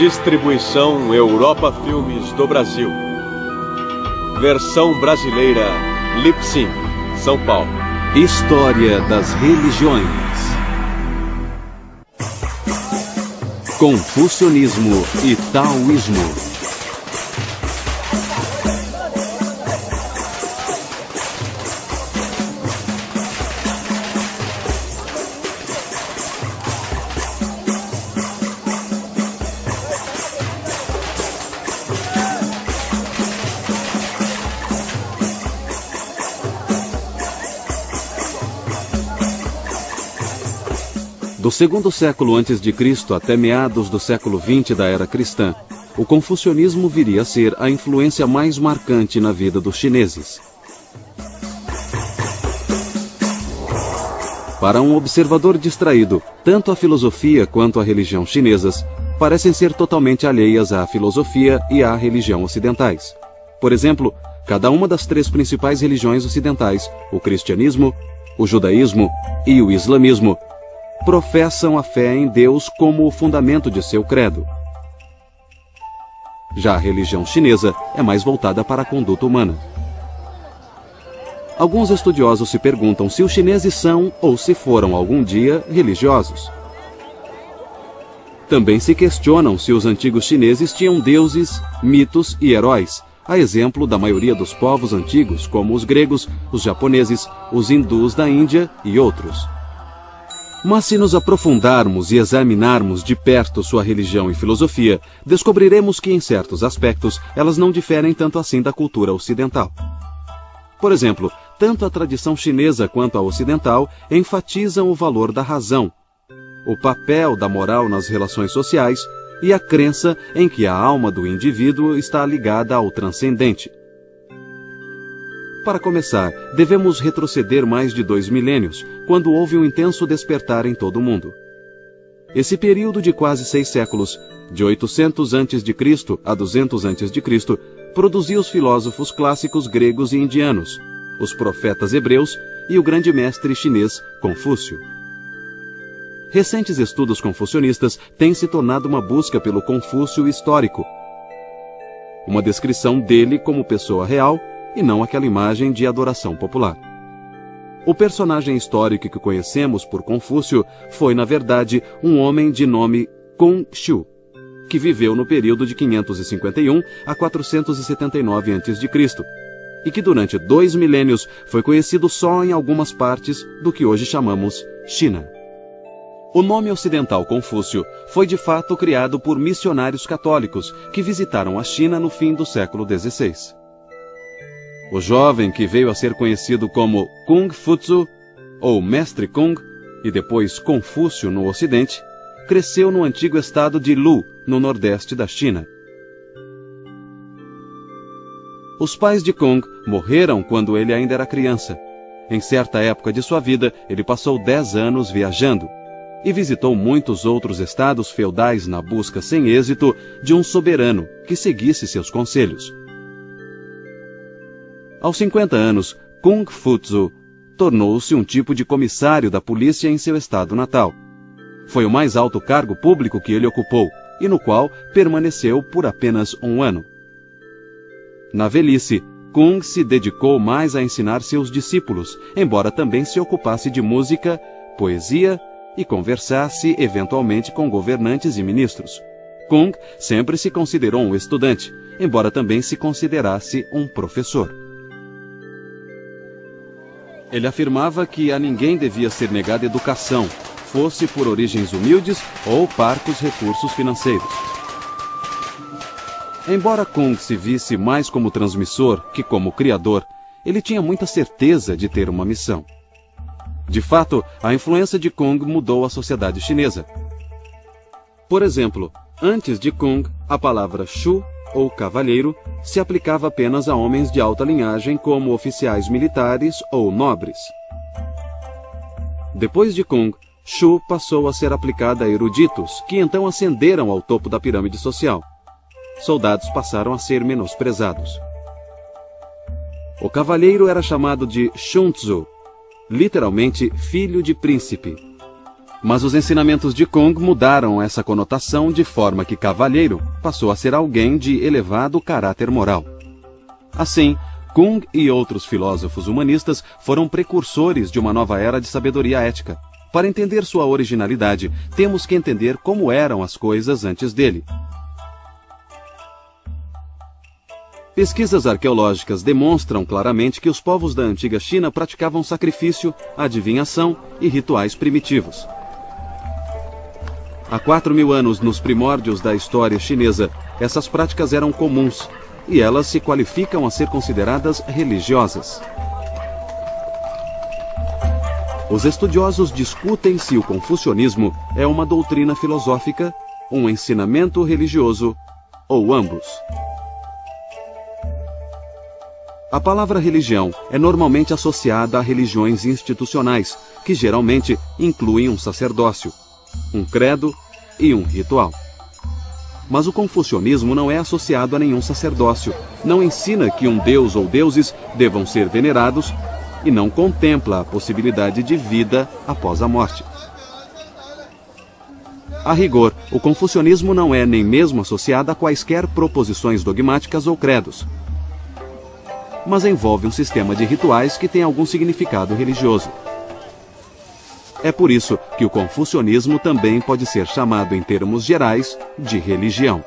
Distribuição Europa Filmes do Brasil. Versão brasileira Lipsim, São Paulo. História das religiões. Confucionismo e Taoísmo. Do segundo século a.C. até meados do século XX da era cristã, o confucionismo viria a ser a influência mais marcante na vida dos chineses. Para um observador distraído, tanto a filosofia quanto a religião chinesas parecem ser totalmente alheias à filosofia e à religião ocidentais. Por exemplo, cada uma das três principais religiões ocidentais, o cristianismo, o judaísmo e o islamismo, professam a fé em Deus como o fundamento de seu credo. Já a religião chinesa é mais voltada para a conduta humana. Alguns estudiosos se perguntam se os chineses são ou se foram algum dia religiosos. Também se questionam se os antigos chineses tinham deuses, mitos e heróis, a exemplo da maioria dos povos antigos, como os gregos, os japoneses, os hindus da Índia e outros. Mas se nos aprofundarmos e examinarmos de perto sua religião e filosofia, descobriremos que, em certos aspectos, elas não diferem tanto assim da cultura ocidental. Por exemplo, tanto a tradição chinesa quanto a ocidental enfatizam o valor da razão, o papel da moral nas relações sociais e a crença em que a alma do indivíduo está ligada ao transcendente. Para começar, devemos retroceder mais de 2 milênios, quando houve um intenso despertar em todo o mundo. Esse período de quase 6 séculos, de 800 a.C. a 200 a.C., produziu os filósofos clássicos gregos e indianos, os profetas hebreus e o grande mestre chinês Confúcio. Recentes estudos confucionistas têm se tornado uma busca pelo Confúcio histórico, uma descrição dele como pessoa real e não aquela imagem de adoração popular. O personagem histórico que conhecemos por Confúcio foi, na verdade, um homem de nome Kong Xiu, que viveu no período de 551 a 479 a.C., e que durante 2 milênios foi conhecido só em algumas partes do que hoje chamamos China. O nome ocidental Confúcio foi de fato criado por missionários católicos que visitaram a China no fim do século XVI. O jovem, que veio a ser conhecido como Kung Futsu, ou Mestre Kung, e depois Confúcio no Ocidente, cresceu no antigo estado de Lu, no nordeste da China. Os pais de Kung morreram quando ele ainda era criança. Em certa época de sua vida, ele passou 10 anos viajando e visitou muitos outros estados feudais na busca sem êxito de um soberano que seguisse seus conselhos. Aos 50 anos, Kung Futsu tornou-se um tipo de comissário da polícia em seu estado natal. Foi o mais alto cargo público que ele ocupou e no qual permaneceu por apenas 1 ano. Na velhice, Kung se dedicou mais a ensinar seus discípulos, embora também se ocupasse de música, poesia e conversasse eventualmente com governantes e ministros. Kung sempre se considerou um estudante, embora também se considerasse um professor. Ele afirmava que a ninguém devia ser negada educação, fosse por origens humildes ou parcos recursos financeiros. Embora Kung se visse mais como transmissor que como criador, ele tinha muita certeza de ter uma missão. De fato, a influência de Kung mudou a sociedade chinesa. Por exemplo, antes de Kung, a palavra Shu, ou cavalheiro, se aplicava apenas a homens de alta linhagem como oficiais militares ou nobres. Depois de Kung, Shu passou a ser aplicada a eruditos, que então ascenderam ao topo da pirâmide social. Soldados passaram a ser menosprezados. O cavalheiro era chamado de Shunzu, literalmente filho de príncipe. Mas os ensinamentos de Kung mudaram essa conotação de forma que cavalheiro passou a ser alguém de elevado caráter moral. Assim, Kung e outros filósofos humanistas foram precursores de uma nova era de sabedoria ética. Para entender sua originalidade, temos que entender como eram as coisas antes dele. Pesquisas arqueológicas demonstram claramente que os povos da antiga China praticavam sacrifício, adivinhação e rituais primitivos. Há 4.000 anos, nos primórdios da história chinesa, essas práticas eram comuns, e elas se qualificam a ser consideradas religiosas. Os estudiosos discutem se o confucionismo é uma doutrina filosófica, um ensinamento religioso ou ambos. A palavra religião é normalmente associada a religiões institucionais, que geralmente incluem um sacerdócio, um credo e um ritual. Mas o confucionismo não é associado a nenhum sacerdócio, não ensina que um deus ou deuses devam ser venerados e não contempla a possibilidade de vida após a morte. A rigor, o confucionismo não é nem mesmo associado a quaisquer proposições dogmáticas ou credos, mas envolve um sistema de rituais que tem algum significado religioso. É por isso que o confucionismo também pode ser chamado, em termos gerais, de religião.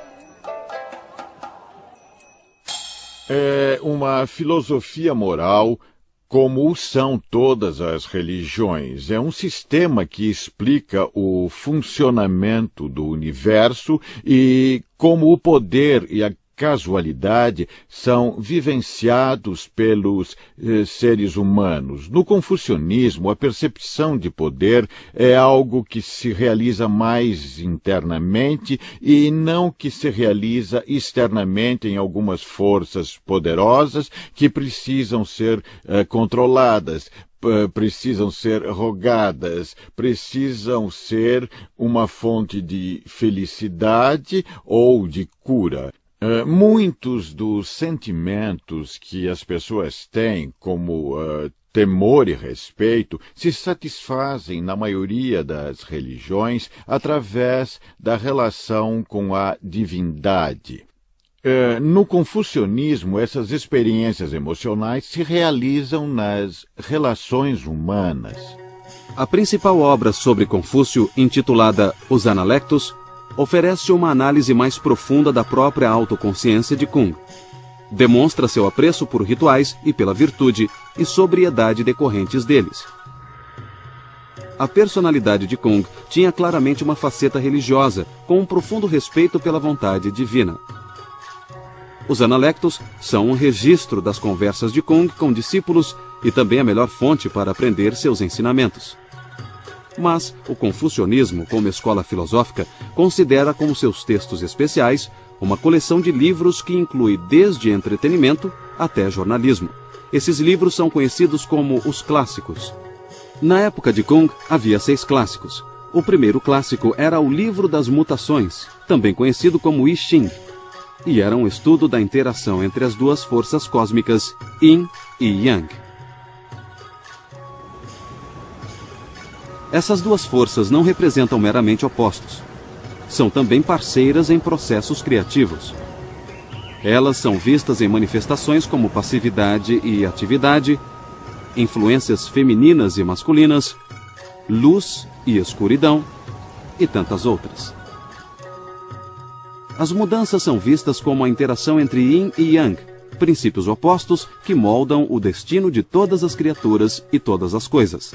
É uma filosofia moral, como são todas as religiões. É um sistema que explica o funcionamento do universo e como o poder e a casualidade são vivenciados pelos seres humanos. No confucionismo, a percepção de poder é algo que se realiza mais internamente e não que se realiza externamente em algumas forças poderosas que precisam ser controladas, precisam ser rogadas, precisam ser uma fonte de felicidade ou de cura. Muitos dos sentimentos que as pessoas têm, como temor e respeito, se satisfazem, na maioria das religiões, através da relação com a divindade. No confucionismo, essas experiências emocionais se realizam nas relações humanas. A principal obra sobre Confúcio, intitulada Os Analectos, oferece uma análise mais profunda da própria autoconsciência de Kung. Demonstra seu apreço por rituais e pela virtude e sobriedade decorrentes deles. A personalidade de Kung tinha claramente uma faceta religiosa, com um profundo respeito pela vontade divina. Os Analectos são um registro das conversas de Kung com discípulos e também a melhor fonte para aprender seus ensinamentos. Mas o confucionismo, como escola filosófica, considera como seus textos especiais uma coleção de livros que inclui desde entretenimento até jornalismo. Esses livros são conhecidos como os clássicos. Na época de Kung, havia 6 clássicos. O primeiro clássico era o Livro das Mutações, também conhecido como I Ching, e era um estudo da interação entre as duas forças cósmicas, Yin e Yang. Essas duas forças não representam meramente opostos. São também parceiras em processos criativos. Elas são vistas em manifestações como passividade e atividade, influências femininas e masculinas, luz e escuridão, e tantas outras. As mudanças são vistas como a interação entre Yin e Yang, princípios opostos que moldam o destino de todas as criaturas e todas as coisas.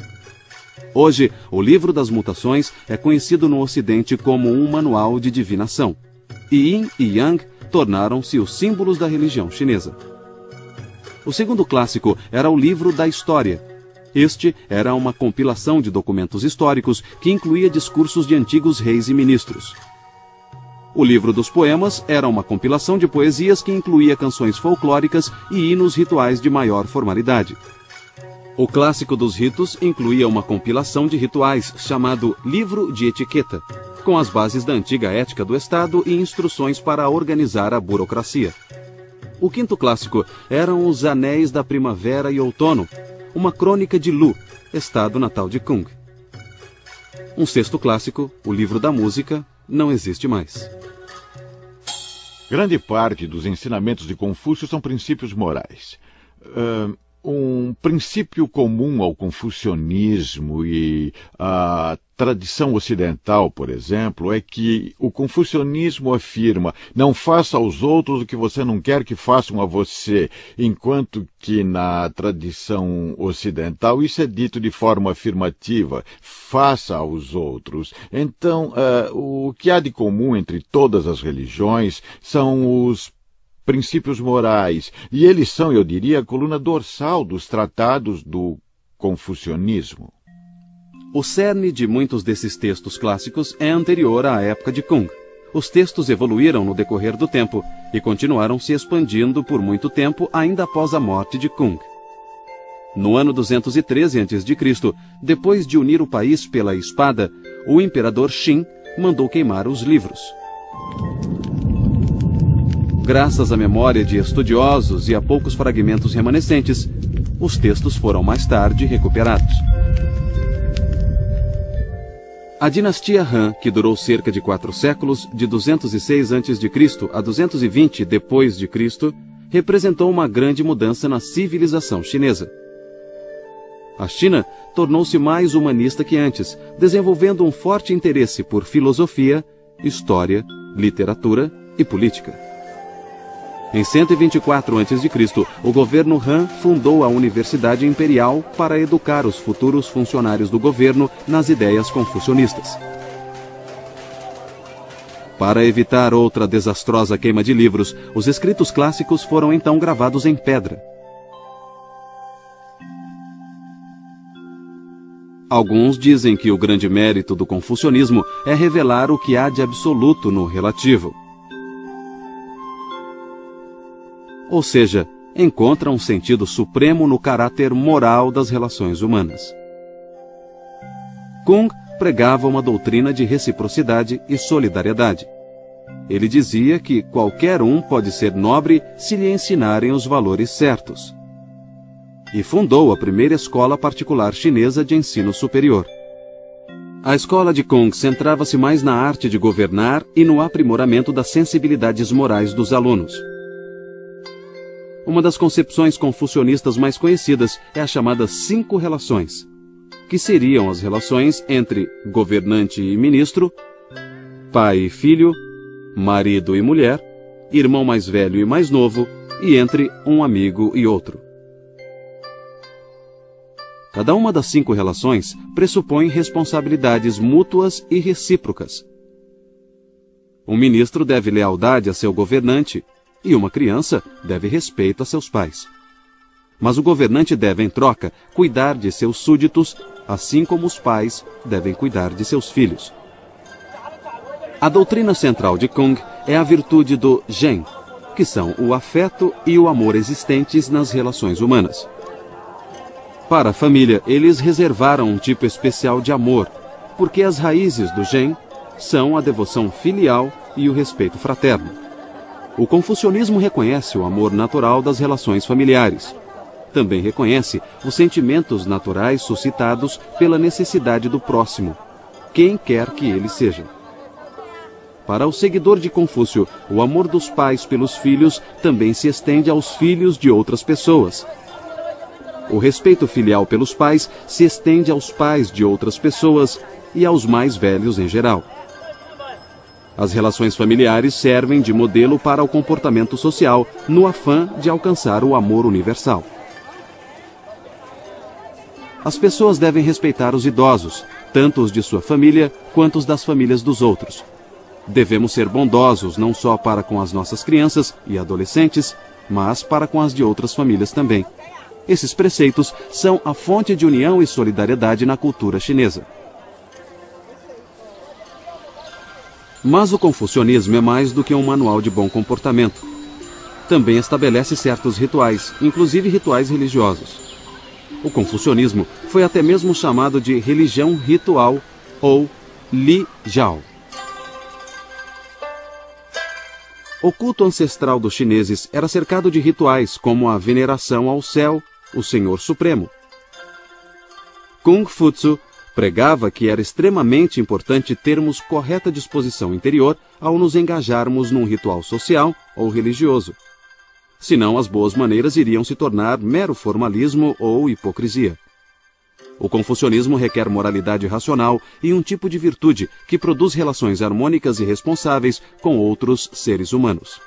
Hoje, o Livro das Mutações é conhecido no Ocidente como um manual de divinação. E Yin e Yang tornaram-se os símbolos da religião chinesa. O segundo clássico era o Livro da História. Este era uma compilação de documentos históricos que incluía discursos de antigos reis e ministros. O Livro dos Poemas era uma compilação de poesias que incluía canções folclóricas e hinos rituais de maior formalidade. O Clássico dos Ritos incluía uma compilação de rituais chamado Livro de Etiqueta, com as bases da antiga ética do Estado e instruções para organizar a burocracia. O quinto clássico eram os Anéis da Primavera e Outono, uma crônica de Lu, estado natal de Kung. Um sexto clássico, o livro da música, não existe mais. Grande parte dos ensinamentos de Confúcio são princípios morais. Um princípio comum ao confucionismo e à tradição ocidental, por exemplo, é que o confucionismo afirma: não faça aos outros o que você não quer que façam a você, enquanto que na tradição ocidental isso é dito de forma afirmativa: faça aos outros. Então, o que há de comum entre todas as religiões são os princípios morais, e eles são, eu diria, a coluna dorsal dos tratados do confucionismo. O cerne de muitos desses textos clássicos é anterior à época de Kung. Os textos evoluíram no decorrer do tempo e continuaram se expandindo por muito tempo ainda após a morte de Kung. No ano 213 a.C., depois de unir o país pela espada, o imperador Qin mandou queimar os livros. Graças à memória de estudiosos e a poucos fragmentos remanescentes, os textos foram mais tarde recuperados. A dinastia Han, que durou cerca de 4 séculos, de 206 a.C. a 220 d.C., representou uma grande mudança na civilização chinesa. A China tornou-se mais humanista que antes, desenvolvendo um forte interesse por filosofia, história, literatura e política. Em 124 a.C., o governo Han fundou a Universidade Imperial para educar os futuros funcionários do governo nas ideias confucionistas. Para evitar outra desastrosa queima de livros, os escritos clássicos foram então gravados em pedra. Alguns dizem que o grande mérito do confucionismo é revelar o que há de absoluto no relativo. Ou seja, encontra um sentido supremo no caráter moral das relações humanas. Kung pregava uma doutrina de reciprocidade e solidariedade. Ele dizia que qualquer um pode ser nobre se lhe ensinarem os valores certos. E fundou a primeira escola particular chinesa de ensino superior. A escola de Kung centrava-se mais na arte de governar e no aprimoramento das sensibilidades morais dos alunos. Uma das concepções confucionistas mais conhecidas é a chamada 5 relações, que seriam as relações entre governante e ministro, pai e filho, marido e mulher, irmão mais velho e mais novo, e entre um amigo e outro. Cada uma das 5 relações pressupõe responsabilidades mútuas e recíprocas. Um ministro deve lealdade a seu governante, e uma criança deve respeito a seus pais. Mas o governante deve, em troca, cuidar de seus súditos, assim como os pais devem cuidar de seus filhos. A doutrina central de Kung é a virtude do Zhen, que são o afeto e o amor existentes nas relações humanas. Para a família, eles reservaram um tipo especial de amor, porque as raízes do Zhen são a devoção filial e o respeito fraterno. O confucionismo reconhece o amor natural das relações familiares. Também reconhece os sentimentos naturais suscitados pela necessidade do próximo, quem quer que ele seja. Para o seguidor de Confúcio, o amor dos pais pelos filhos também se estende aos filhos de outras pessoas. O respeito filial pelos pais se estende aos pais de outras pessoas e aos mais velhos em geral. As relações familiares servem de modelo para o comportamento social, no afã de alcançar o amor universal. As pessoas devem respeitar os idosos, tanto os de sua família quanto os das famílias dos outros. Devemos ser bondosos não só para com as nossas crianças e adolescentes, mas para com as de outras famílias também. Esses preceitos são a fonte de união e solidariedade na cultura chinesa. Mas o confucionismo é mais do que um manual de bom comportamento. Também estabelece certos rituais, inclusive rituais religiosos. O confucionismo foi até mesmo chamado de religião ritual ou Li Jiao. O culto ancestral dos chineses era cercado de rituais como a veneração ao céu, o Senhor Supremo. Kung Futsu Pregava que era extremamente importante termos correta disposição interior ao nos engajarmos num ritual social ou religioso. Senão, as boas maneiras iriam se tornar mero formalismo ou hipocrisia. O confucionismo requer moralidade racional e um tipo de virtude que produz relações harmônicas e responsáveis com outros seres humanos.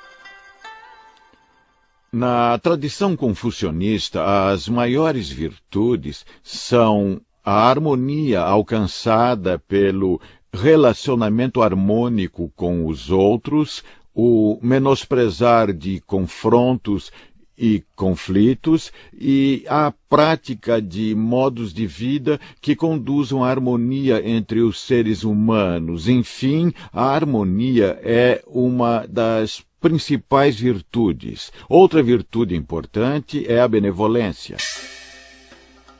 Na tradição confucionista, as maiores virtudes são a harmonia alcançada pelo relacionamento harmônico com os outros, o menosprezar de confrontos e conflitos e a prática de modos de vida que conduzam à harmonia entre os seres humanos. Enfim, a harmonia é uma das principais virtudes. Outra virtude importante é a benevolência.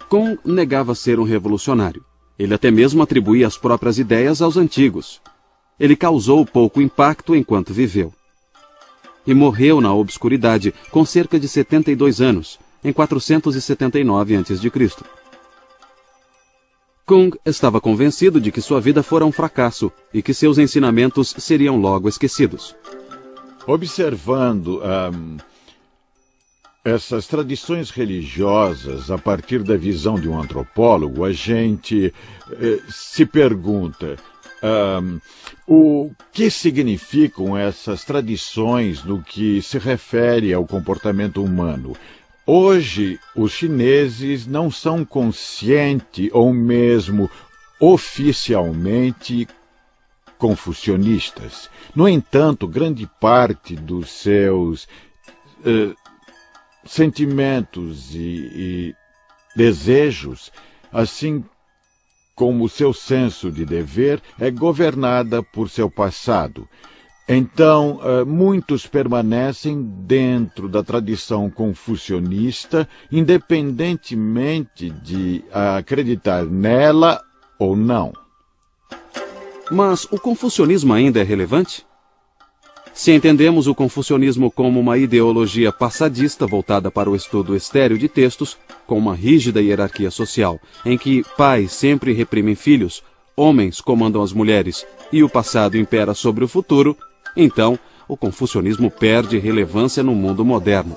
Kuhn negava ser um revolucionário. Ele até mesmo atribuía as próprias ideias aos antigos. Ele causou pouco impacto enquanto viveu. E morreu na obscuridade com cerca de 72 anos, em 479 a.C. Kuhn estava convencido de que sua vida fora um fracasso e que seus ensinamentos seriam logo esquecidos. Observando essas tradições religiosas a partir da visão de um antropólogo, a gente se pergunta o que significam essas tradições no que se refere ao comportamento humano. Hoje, os chineses não são conscientes ou mesmo oficialmente confucionistas. No entanto, grande parte dos seus sentimentos e desejos, assim como o seu senso de dever, é governada por seu passado. Então, muitos permanecem dentro da tradição confucionista, independentemente de acreditar nela ou não. Mas o confucionismo ainda é relevante? Se entendemos o confucionismo como uma ideologia passadista voltada para o estudo estéril de textos, com uma rígida hierarquia social, em que pais sempre reprimem filhos, homens comandam as mulheres e o passado impera sobre o futuro, então o confucionismo perde relevância no mundo moderno.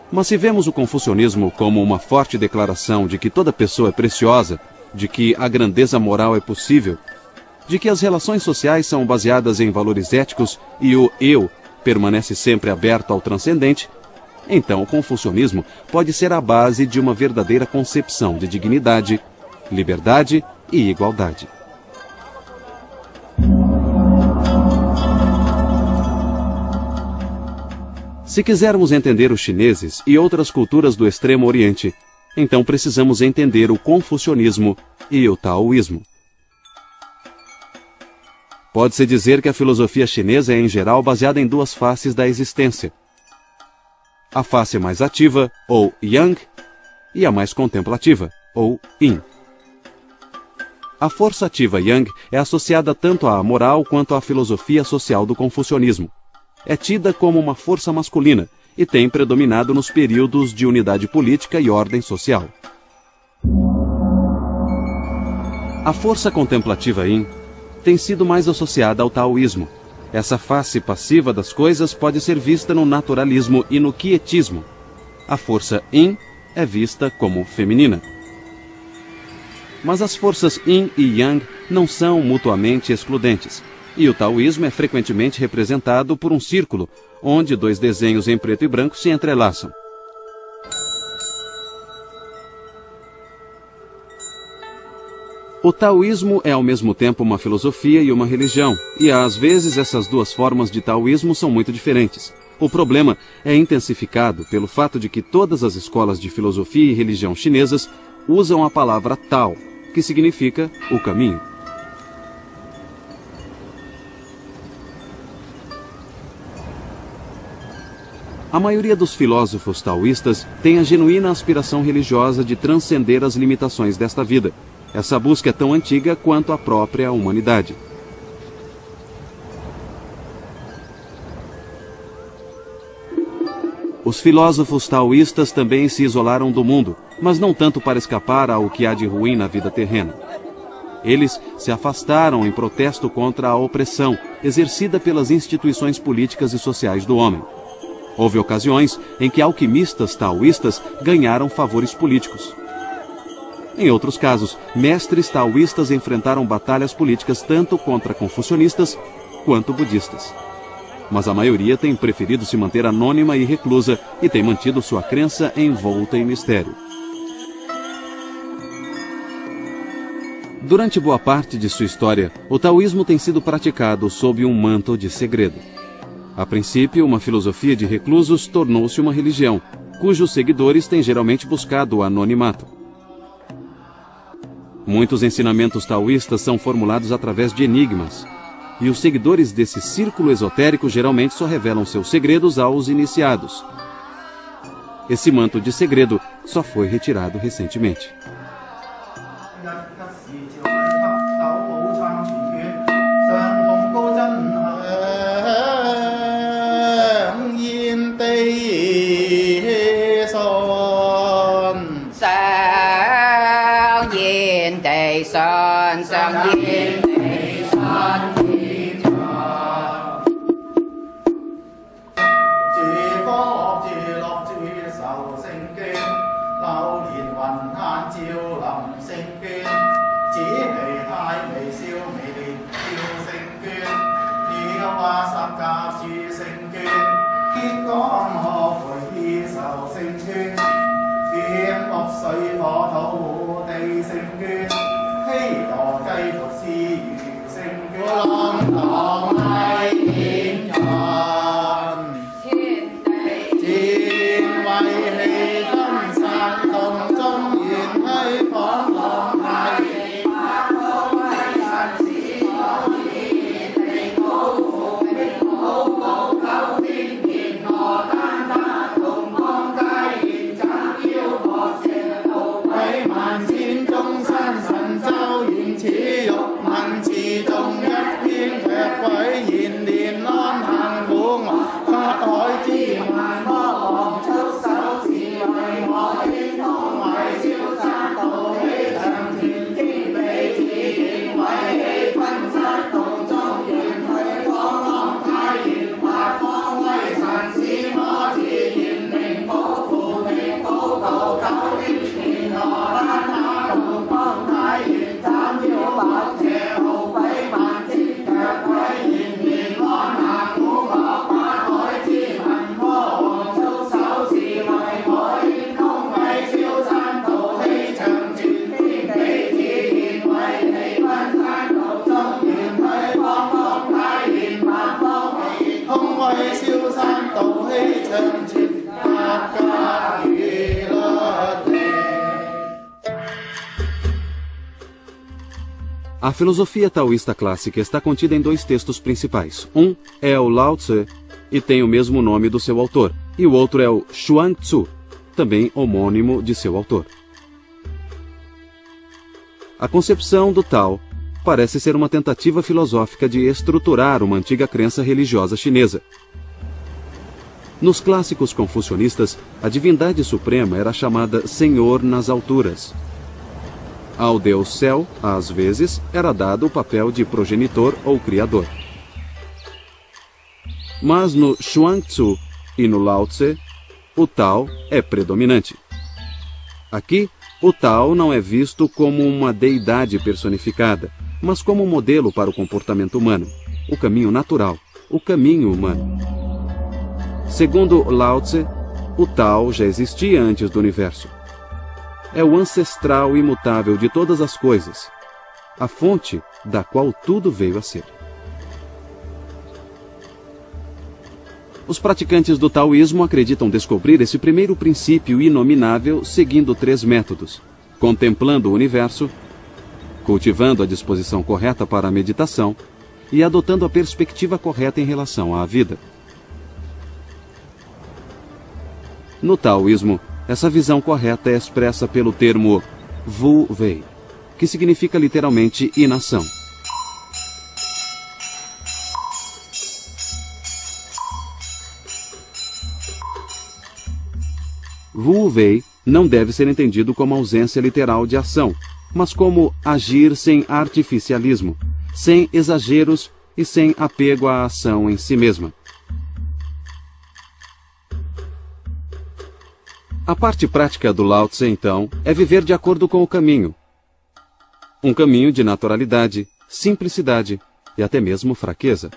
Mas se vemos o confucionismo como uma forte declaração de que toda pessoa é preciosa, de que a grandeza moral é possível, de que as relações sociais são baseadas em valores éticos e o eu permanece sempre aberto ao transcendente, então o confucionismo pode ser a base de uma verdadeira concepção de dignidade, liberdade e igualdade. Se quisermos entender os chineses e outras culturas do Extremo Oriente, então precisamos entender o confucionismo e o taoísmo. Pode-se dizer que a filosofia chinesa é, em geral, baseada em duas faces da existência. A face mais ativa, ou Yang, e a mais contemplativa, ou Yin. A força ativa Yang é associada tanto à moral quanto à filosofia social do confucionismo. É tida como uma força masculina e tem predominado nos períodos de unidade política e ordem social. A força contemplativa Yin tem sido mais associada ao taoísmo. Essa face passiva das coisas pode ser vista no naturalismo e no quietismo. A força Yin é vista como feminina. Mas as forças Yin e Yang não são mutuamente excludentes, e o taoísmo é frequentemente representado por um círculo, onde dois desenhos em preto e branco se entrelaçam. O taoísmo é ao mesmo tempo uma filosofia e uma religião, e às vezes essas duas formas de taoísmo são muito diferentes. O problema é intensificado pelo fato de que todas as escolas de filosofia e religião chinesas usam a palavra Tao, que significa o caminho. A maioria dos filósofos taoístas tem a genuína aspiração religiosa de transcender as limitações desta vida. Essa busca é tão antiga quanto a própria humanidade. Os filósofos taoístas também se isolaram do mundo mas não tanto para escapar ao que há de ruim na vida terrena. Eles se afastaram em protesto contra a opressão exercida pelas instituições políticas e sociais do homem. Houve ocasiões em que alquimistas taoístas ganharam favores políticos. Em outros casos, mestres taoístas enfrentaram batalhas políticas tanto contra confucionistas quanto budistas. Mas a maioria tem preferido se manter anônima e reclusa e tem mantido sua crença envolta em mistério. Durante boa parte de sua história, o taoísmo tem sido praticado sob um manto de segredo. A princípio, uma filosofia de reclusos tornou-se uma religião, cujos seguidores têm geralmente buscado o anonimato. Muitos ensinamentos taoístas são formulados através de enigmas, e os seguidores desse círculo esotérico geralmente só revelam seus segredos aos iniciados. Esse manto de segredo só foi retirado recentemente. A filosofia taoísta clássica está contida em dois textos principais. Um é o Lao Tse, e tem o mesmo nome do seu autor, e o outro é o Chuang Tzu, também homônimo de seu autor. A concepção do Tao parece ser uma tentativa filosófica de estruturar uma antiga crença religiosa chinesa. Nos clássicos confucionistas, a divindade suprema era chamada Senhor nas alturas. Ao Deus Céu, às vezes, era dado o papel de progenitor ou criador. Mas no Chuang Tzu e no Lao Tse, o Tao é predominante. Aqui, o Tao não é visto como uma deidade personificada, mas como um modelo para o comportamento humano, o caminho natural, o caminho humano. Segundo Lao Tse, o Tao já existia antes do universo. É o ancestral imutável de todas as coisas, a fonte da qual tudo veio a ser. Os praticantes do taoísmo acreditam descobrir esse primeiro princípio inominável seguindo 3 métodos: contemplando o universo, cultivando a disposição correta para a meditação e adotando a perspectiva correta em relação à vida. No taoísmo, essa visão correta é expressa pelo termo Wu Wei, que significa literalmente inação. Wu Wei não deve ser entendido como ausência literal de ação, mas como agir sem artificialismo, sem exageros e sem apego à ação em si mesma. A parte prática do Lao Tse, então, é viver de acordo com o caminho. Um caminho de naturalidade, simplicidade e até mesmo fraqueza.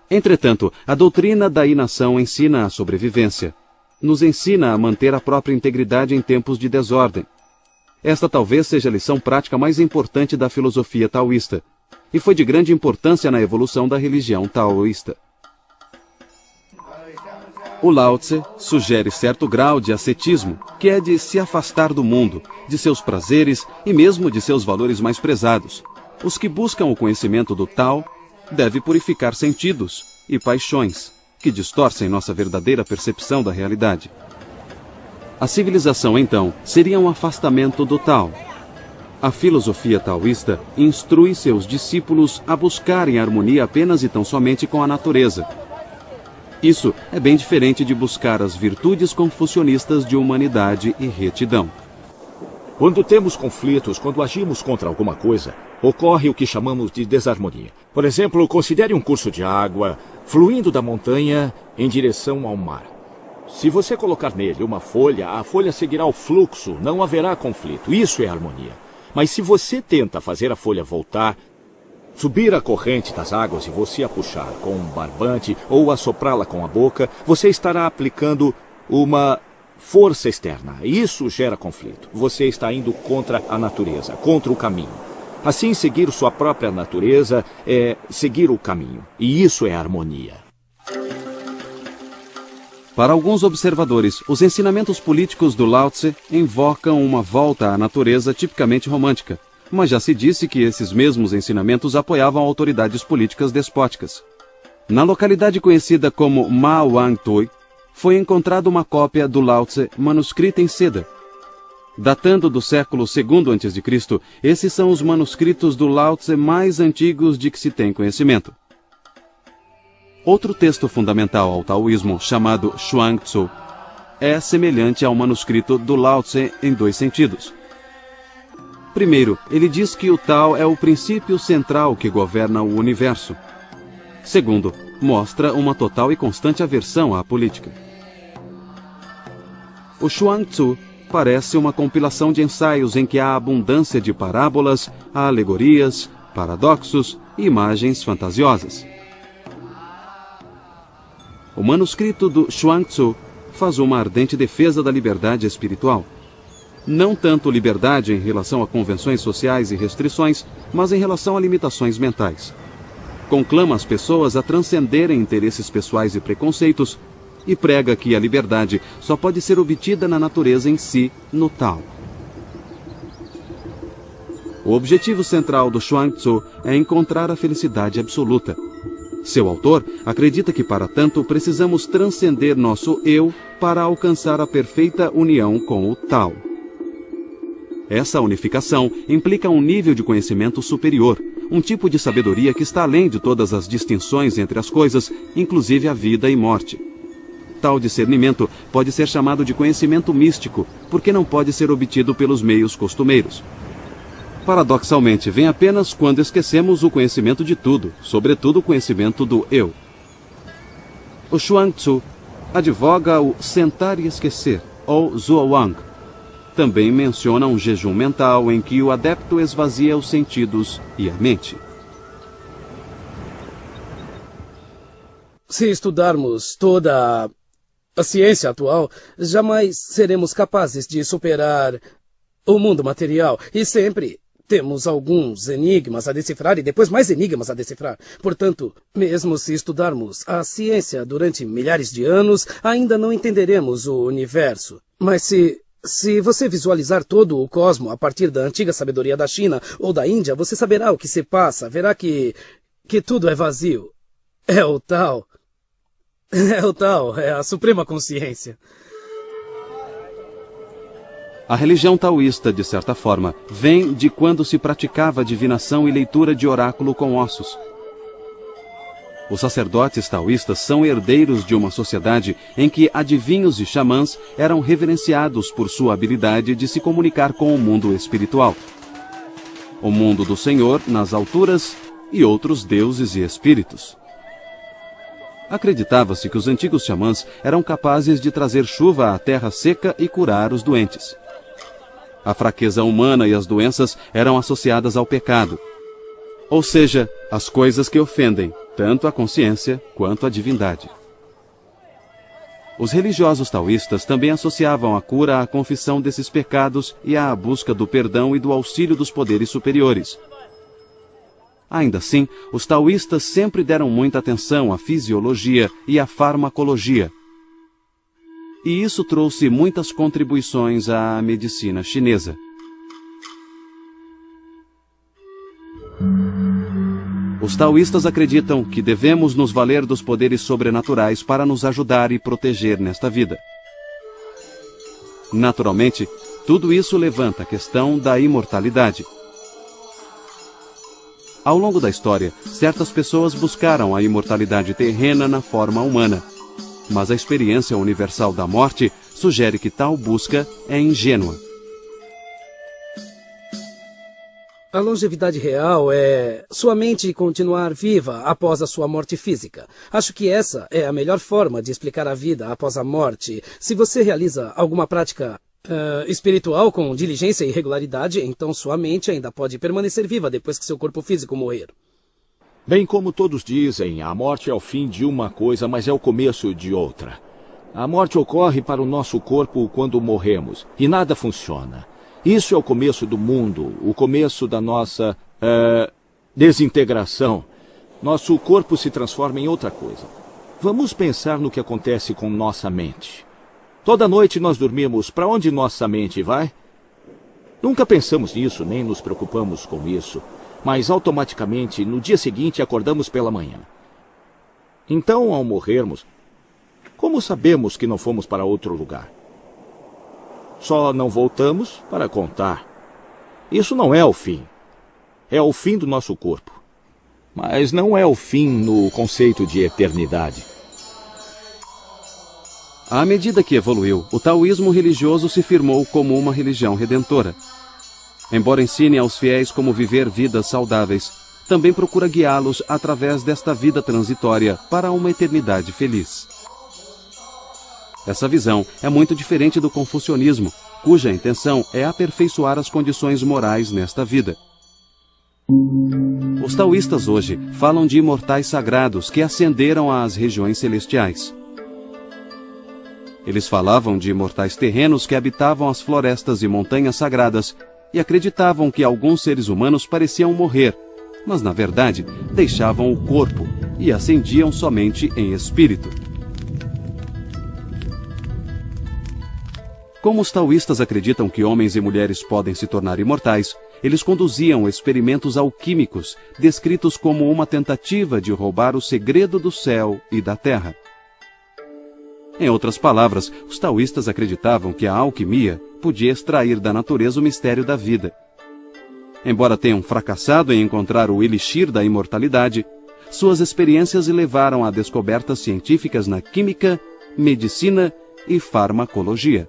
Entretanto, a doutrina da inação ensina a sobrevivência. Nos ensina a manter a própria integridade em tempos de desordem. Esta talvez seja a lição prática mais importante da filosofia taoísta, e foi de grande importância na evolução da religião taoísta. O Lao Tse sugere certo grau de ascetismo, que é de se afastar do mundo, de seus prazeres e mesmo de seus valores mais prezados. Os que buscam o conhecimento do Tao devem purificar sentidos e paixões, que distorcem nossa verdadeira percepção da realidade. A civilização, então, seria um afastamento do Tao. A filosofia taoísta instrui seus discípulos a buscarem harmonia apenas e tão somente com a natureza. Isso é bem diferente de buscar as virtudes confucionistas de humanidade e retidão. Quando temos conflitos, quando agimos contra alguma coisa, ocorre o que chamamos de desarmonia. Por exemplo, considere um curso de água fluindo da montanha em direção ao mar. Se você colocar nele uma folha, a folha seguirá o fluxo, não haverá conflito. Isso é harmonia. Mas se você tenta fazer a folha voltar, subir a corrente das águas e você a puxar com um barbante ou assoprá-la com a boca, você estará aplicando uma força externa. Isso gera conflito. Você está indo contra a natureza, contra o caminho. Assim, seguir sua própria natureza é seguir o caminho. E isso é harmonia. Para alguns observadores, os ensinamentos políticos do Lao Tse invocam uma volta à natureza tipicamente romântica, mas já se disse que esses mesmos ensinamentos apoiavam autoridades políticas despóticas. Na localidade conhecida como Ma Wang Toi, foi encontrada uma cópia do Lao Tse manuscrita em seda. Datando do século II a.C., esses são os manuscritos do Lao Tse mais antigos de que se tem conhecimento. Outro texto fundamental ao taoísmo, chamado Chuang Tzu, é semelhante ao manuscrito do Lao Tse em dois sentidos. Primeiro, ele diz que o Tao é o princípio central que governa o universo. Segundo, mostra uma total e constante aversão à política. O Chuang Tzu parece uma compilação de ensaios em que há abundância de parábolas, alegorias, paradoxos e imagens fantasiosas. O manuscrito do Chuang Tzu faz uma ardente defesa da liberdade espiritual. Não tanto liberdade em relação a convenções sociais e restrições, mas em relação a limitações mentais. Conclama as pessoas a transcenderem interesses pessoais e preconceitos e prega que a liberdade só pode ser obtida na natureza em si, no Tao. O objetivo central do Chuang Tzu é encontrar a felicidade absoluta. Seu autor acredita que, para tanto, precisamos transcender nosso eu para alcançar a perfeita união com o Tao. Essa unificação implica um nível de conhecimento superior, um tipo de sabedoria que está além de todas as distinções entre as coisas, inclusive a vida e morte. Tal discernimento pode ser chamado de conhecimento místico, porque não pode ser obtido pelos meios costumeiros. Paradoxalmente, vem apenas quando esquecemos o conhecimento de tudo, sobretudo o conhecimento do eu. O Chuang Tzu advoga o sentar e esquecer, ou Zhuowang. Também menciona um jejum mental em que o adepto esvazia os sentidos e a mente. Se estudarmos toda a ciência atual, jamais seremos capazes de superar o mundo material e sempre temos alguns enigmas a decifrar e depois mais enigmas a decifrar. Portanto, mesmo se estudarmos a ciência durante milhares de anos, ainda não entenderemos o universo. Mas se você visualizar todo o cosmo a partir da antiga sabedoria da China ou da Índia, você saberá o que se passa, verá que tudo é vazio. É o Tao. É o Tao, é a suprema consciência. A religião taoísta, de certa forma, vem de quando se praticava divinação e leitura de oráculo com ossos. Os sacerdotes taoístas são herdeiros de uma sociedade em que adivinhos e xamãs eram reverenciados por sua habilidade de se comunicar com o mundo espiritual. O mundo do Senhor nas alturas e outros deuses e espíritos. Acreditava-se que os antigos xamãs eram capazes de trazer chuva à terra seca e curar os doentes. A fraqueza humana e as doenças eram associadas ao pecado, ou seja, as coisas que ofendem tanto a consciência quanto a divindade. Os religiosos taoístas também associavam a cura à confissão desses pecados e à busca do perdão e do auxílio dos poderes superiores. Ainda assim, os taoístas sempre deram muita atenção à fisiologia e à farmacologia. E isso trouxe muitas contribuições à medicina chinesa. Os taoístas acreditam que devemos nos valer dos poderes sobrenaturais para nos ajudar e proteger nesta vida. Naturalmente, tudo isso levanta a questão da imortalidade. Ao longo da história, certas pessoas buscaram a imortalidade terrena na forma humana, mas a experiência universal da morte sugere que tal busca é ingênua. A longevidade real é sua mente continuar viva após a sua morte física. Acho que essa é a melhor forma de explicar a vida após a morte. Se você realiza alguma prática espiritual com diligência e regularidade, então sua mente ainda pode permanecer viva depois que seu corpo físico morrer. Bem como todos dizem, a morte é o fim de uma coisa, mas é o começo de outra. A morte ocorre para o nosso corpo quando morremos, e nada funciona. Isso é o começo do mundo, o começo da nossa desintegração. Nosso corpo se transforma em outra coisa. Vamos pensar no que acontece com nossa mente. Toda noite nós dormimos. Para onde nossa mente vai? Nunca pensamos nisso, nem nos preocupamos com isso. Mas automaticamente, no dia seguinte, acordamos pela manhã. Então, ao morrermos, como sabemos que não fomos para outro lugar? Só não voltamos para contar. Isso não é o fim. É o fim do nosso corpo. Mas não é o fim no conceito de eternidade. À medida que evoluiu, o taoísmo religioso se firmou como uma religião redentora. Embora ensine aos fiéis como viver vidas saudáveis, também procura guiá-los através desta vida transitória para uma eternidade feliz. Essa visão é muito diferente do confucionismo, cuja intenção é aperfeiçoar as condições morais nesta vida. Os taoístas hoje falam de imortais sagrados que ascenderam às regiões celestiais. Eles falavam de imortais terrenos que habitavam as florestas e montanhas sagradas e acreditavam que alguns seres humanos pareciam morrer, mas na verdade deixavam o corpo e ascendiam somente em espírito. Como os taoístas acreditam que homens e mulheres podem se tornar imortais, eles conduziam experimentos alquímicos, descritos como uma tentativa de roubar o segredo do céu e da terra. Em outras palavras, os taoístas acreditavam que a alquimia podia extrair da natureza o mistério da vida. Embora tenham fracassado em encontrar o elixir da imortalidade, suas experiências levaram a descobertas científicas na química, medicina e farmacologia.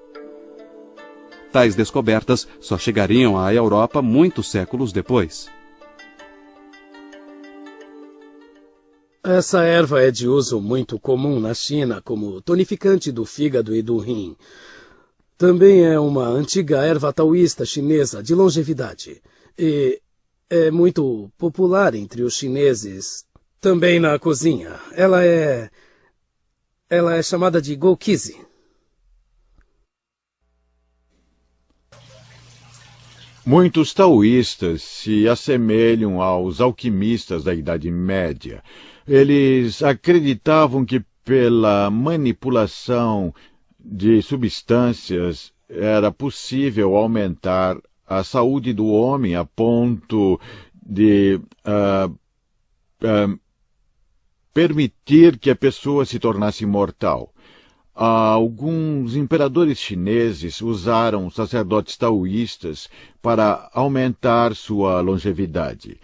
Tais descobertas só chegariam à Europa muitos séculos depois. Essa erva é de uso muito comum na China como tonificante do fígado e do rim. Também é uma antiga erva taoísta chinesa de longevidade e é muito popular entre os chineses. Também na cozinha. Ela é chamada de gokizi. Muitos taoístas se assemelham aos alquimistas da Idade Média. Eles acreditavam que pela manipulação de substâncias era possível aumentar a saúde do homem a ponto de permitir que a pessoa se tornasse imortal. Alguns imperadores chineses usaram sacerdotes taoístas para aumentar sua longevidade.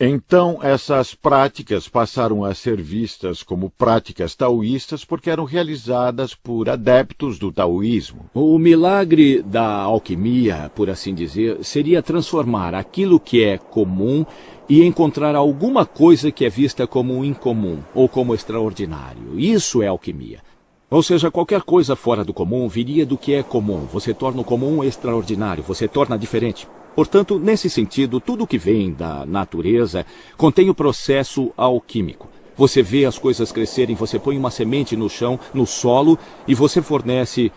Então, essas práticas passaram a ser vistas como práticas taoístas porque eram realizadas por adeptos do taoísmo. O milagre da alquimia, por assim dizer, seria transformar aquilo que é comum e encontrar alguma coisa que é vista como incomum ou como extraordinário. Isso é alquimia. Ou seja, qualquer coisa fora do comum viria do que é comum. Você torna o comum extraordinário, você torna diferente. Portanto, nesse sentido, tudo que vem da natureza contém o processo alquímico. Você vê as coisas crescerem, você põe uma semente no chão, no solo, e você fornece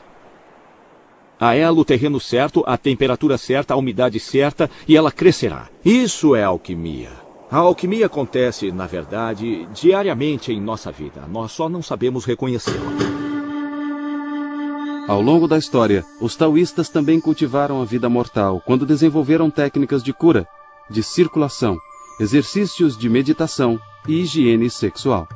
a ela o terreno certo, a temperatura certa, a umidade certa, e ela crescerá. Isso é alquimia. A alquimia acontece, na verdade, diariamente em nossa vida. Nós só não sabemos reconhecê-la. Ao longo da história, os taoístas também cultivaram a vida mortal quando desenvolveram técnicas de cura, de circulação, exercícios de meditação e higiene sexual.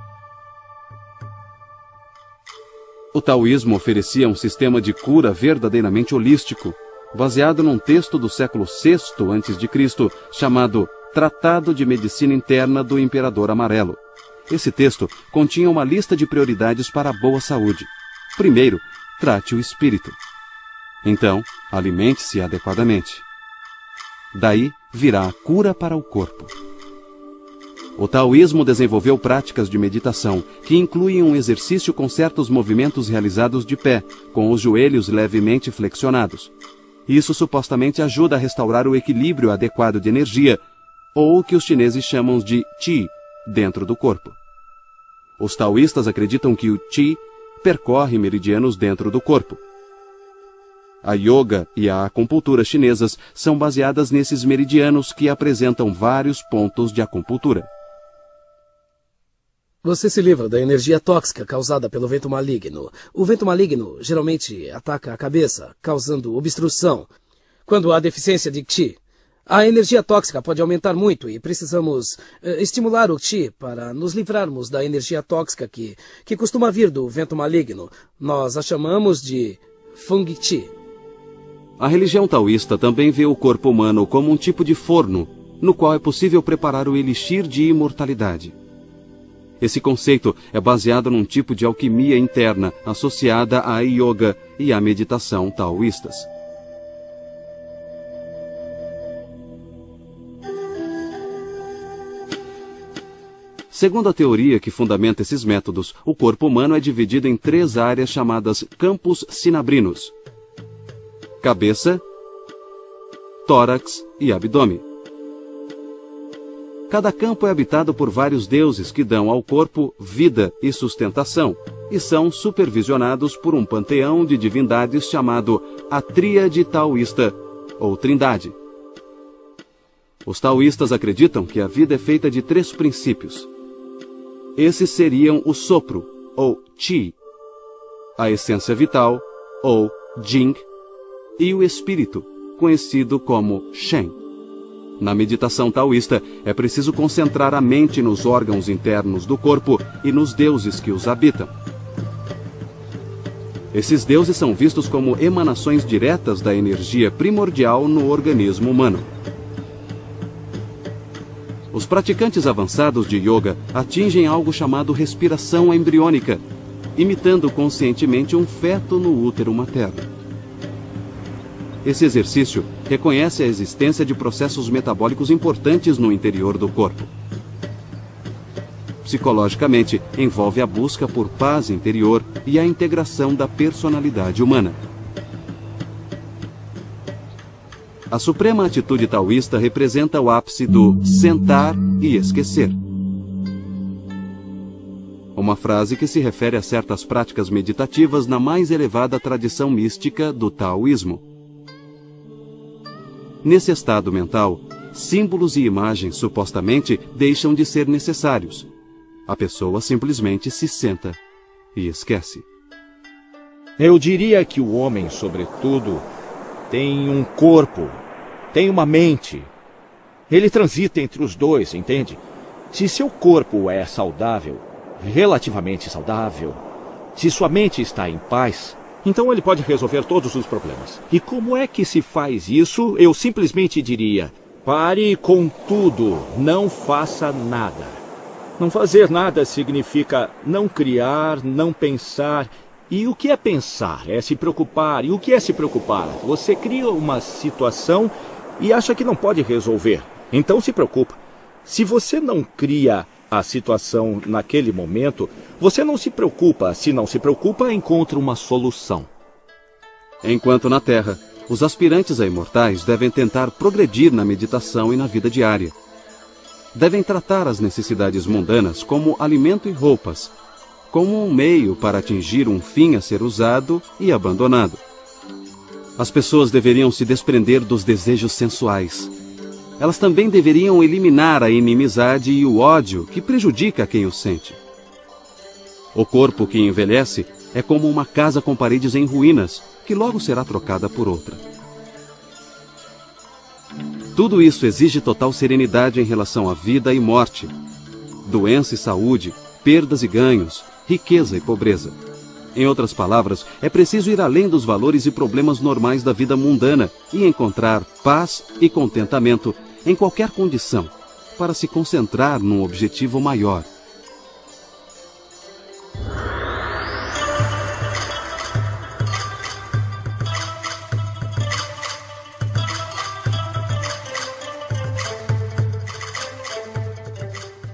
O taoísmo oferecia um sistema de cura verdadeiramente holístico, baseado num texto do século VI a.C., chamado Tratado de Medicina Interna do Imperador Amarelo. Esse texto continha uma lista de prioridades para a boa saúde. Primeiro, trate o espírito. Então, alimente-se adequadamente. Daí virá a cura para o corpo. O taoísmo desenvolveu práticas de meditação que incluem um exercício com certos movimentos realizados de pé, com os joelhos levemente flexionados. Isso supostamente ajuda a restaurar o equilíbrio adequado de energia, ou o que os chineses chamam de Qi, dentro do corpo. Os taoístas acreditam que o Qi percorre meridianos dentro do corpo. A yoga e a acupuntura chinesas são baseadas nesses meridianos que apresentam vários pontos de acupuntura. Você se livra da energia tóxica causada pelo vento maligno. O vento maligno geralmente ataca a cabeça, causando obstrução. Quando há deficiência de Qi, a energia tóxica pode aumentar muito e precisamos estimular o Qi para nos livrarmos da energia tóxica que costuma vir do vento maligno. Nós a chamamos de Feng Qi. A religião taoísta também vê o corpo humano como um tipo de forno, no qual é possível preparar o elixir de imortalidade. Esse conceito é baseado num tipo de alquimia interna associada à yoga e à meditação taoístas. Segundo a teoria que fundamenta esses métodos, o corpo humano é dividido em 3 áreas chamadas campos sinabrinos: cabeça, tórax e abdômen. Cada campo é habitado por vários deuses que dão ao corpo vida e sustentação, e são supervisionados por um panteão de divindades chamado a Tríade Taoísta, ou Trindade. Os taoístas acreditam que a vida é feita de 3 princípios. Esses seriam o sopro, ou Qi, a essência vital, ou Jing, e o espírito, conhecido como Shen. Na meditação taoísta, é preciso concentrar a mente nos órgãos internos do corpo e nos deuses que os habitam. Esses deuses são vistos como emanações diretas da energia primordial no organismo humano. Os praticantes avançados de yoga atingem algo chamado respiração embriônica, imitando conscientemente um feto no útero materno. Esse exercício reconhece a existência de processos metabólicos importantes no interior do corpo. Psicologicamente, envolve a busca por paz interior e a integração da personalidade humana. A suprema atitude taoísta representa o ápice do sentar e esquecer. Uma frase que se refere a certas práticas meditativas na mais elevada tradição mística do taoísmo. Nesse estado mental, símbolos e imagens supostamente deixam de ser necessários. A pessoa simplesmente se senta e esquece. Eu diria que o homem, sobretudo, tem um corpo, tem uma mente. Ele transita entre os dois, entende? Se seu corpo é saudável, relativamente saudável, se sua mente está em paz, então ele pode resolver todos os problemas. E como é que se faz isso? Eu simplesmente diria, Pare com tudo, não faça nada. Não fazer nada significa não criar, não pensar. E o que é pensar? É se preocupar. E o que é se preocupar? Você cria uma situação e acha que não pode resolver. Então se preocupa. Se você não cria a situação naquele momento, você não se preocupa. Se não se preocupa, encontra uma solução. Enquanto na Terra, os aspirantes a imortais devem tentar progredir na meditação e na vida diária. Devem tratar as necessidades mundanas como alimento e roupas, como um meio para atingir um fim a ser usado e abandonado. As pessoas deveriam se desprender dos desejos sensuais. Elas também deveriam eliminar a inimizade e o ódio que prejudica quem o sente. O corpo que envelhece é como uma casa com paredes em ruínas, que logo será trocada por outra. Tudo isso exige total serenidade em relação à vida e morte, doença e saúde, perdas e ganhos, riqueza e pobreza. Em outras palavras, é preciso ir além dos valores e problemas normais da vida mundana e encontrar paz e contentamento em qualquer condição, para se concentrar num objetivo maior.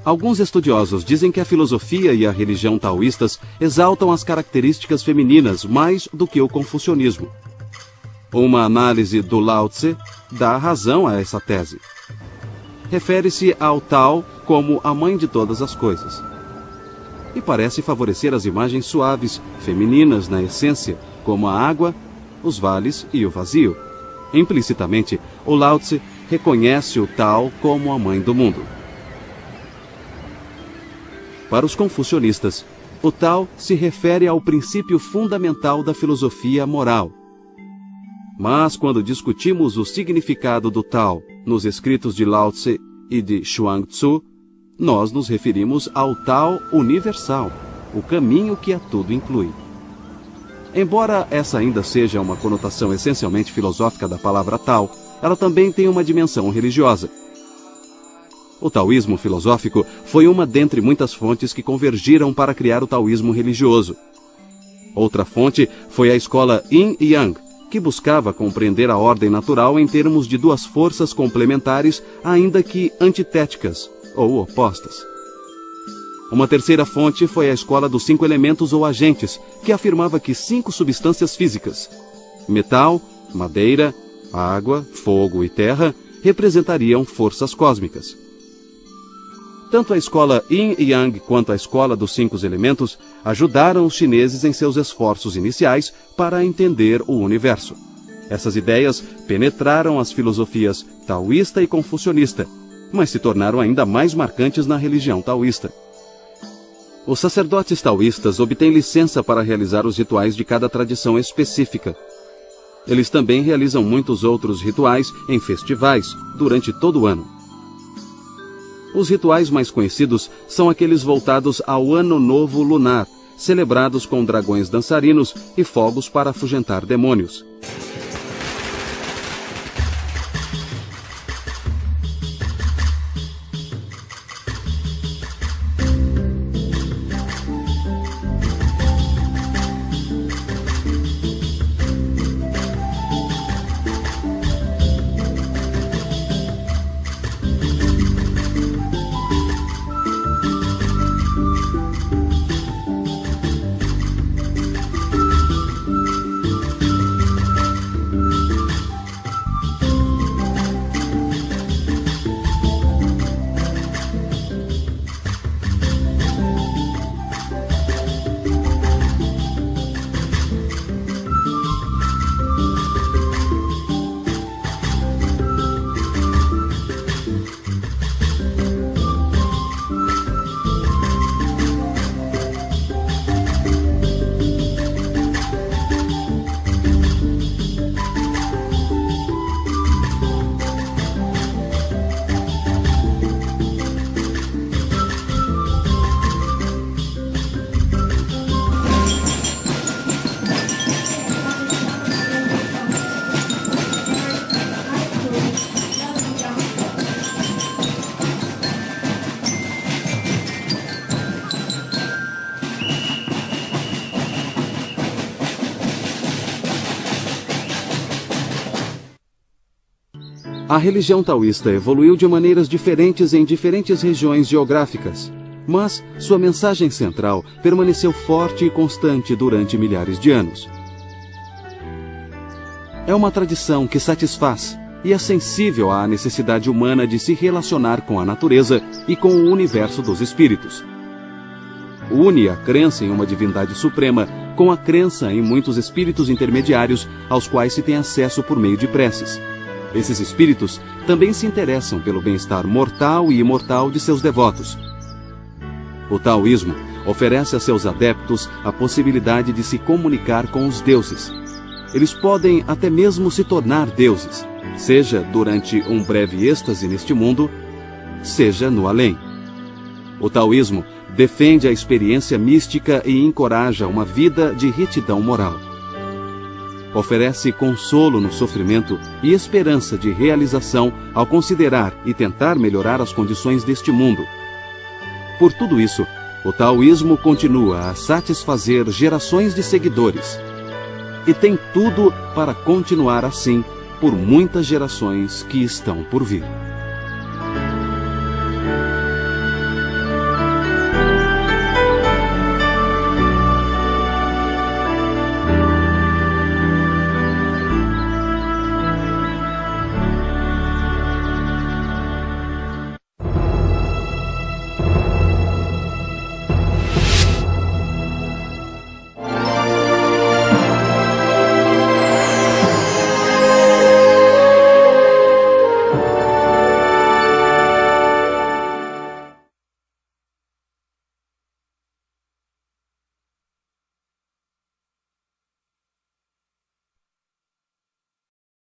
Alguns estudiosos dizem que a filosofia e a religião taoístas exaltam as características femininas mais do que o confucionismo. Uma análise do Lao Tse dá razão a essa tese. Refere-se ao Tao como a mãe de todas as coisas. E parece favorecer as imagens suaves, femininas na essência, como a água, os vales e o vazio. Implicitamente, o Lao Tse reconhece o Tao como a mãe do mundo. Para os confucionistas, o Tao se refere ao princípio fundamental da filosofia moral. Mas quando discutimos o significado do Tao nos escritos de Lao Tse e de Chuang Tzu, nós nos referimos ao Tao universal, o caminho que a tudo inclui. Embora essa ainda seja uma conotação essencialmente filosófica da palavra Tao, ela também tem uma dimensão religiosa. O taoísmo filosófico foi uma dentre muitas fontes que convergiram para criar o taoísmo religioso. Outra fonte foi a escola Yin e Yang, que buscava compreender a ordem natural em termos de duas forças complementares, ainda que antitéticas ou opostas. Uma terceira fonte foi a escola dos 5 elementos ou agentes, que afirmava que 5 substâncias físicas, metal, madeira, água, fogo e terra, representariam forças cósmicas. Tanto a escola Yin e Yang quanto a escola dos 5 elementos ajudaram os chineses em seus esforços iniciais para entender o universo. Essas ideias penetraram as filosofias taoísta e confucionista, mas se tornaram ainda mais marcantes na religião taoísta. Os sacerdotes taoístas obtêm licença para realizar os rituais de cada tradição específica. Eles também realizam muitos outros rituais em festivais durante todo o ano. Os rituais mais conhecidos são aqueles voltados ao Ano Novo Lunar, celebrados com dragões dançarinos e fogos para afugentar demônios. A religião taoísta evoluiu de maneiras diferentes em diferentes regiões geográficas, mas sua mensagem central permaneceu forte e constante durante milhares de anos. É uma tradição que satisfaz e é sensível à necessidade humana de se relacionar com a natureza e com o universo dos espíritos. Une a crença em uma divindade suprema com a crença em muitos espíritos intermediários aos quais se tem acesso por meio de preces. Esses espíritos também se interessam pelo bem-estar mortal e imortal de seus devotos. O taoísmo oferece a seus adeptos a possibilidade de se comunicar com os deuses. Eles podem até mesmo se tornar deuses, seja durante um breve êxtase neste mundo, seja no além. O taoísmo defende a experiência mística e encoraja uma vida de retidão moral. Oferece consolo no sofrimento e esperança de realização ao considerar e tentar melhorar as condições deste mundo. Por tudo isso, o taoísmo continua a satisfazer gerações de seguidores. E tem tudo para continuar assim por muitas gerações que estão por vir.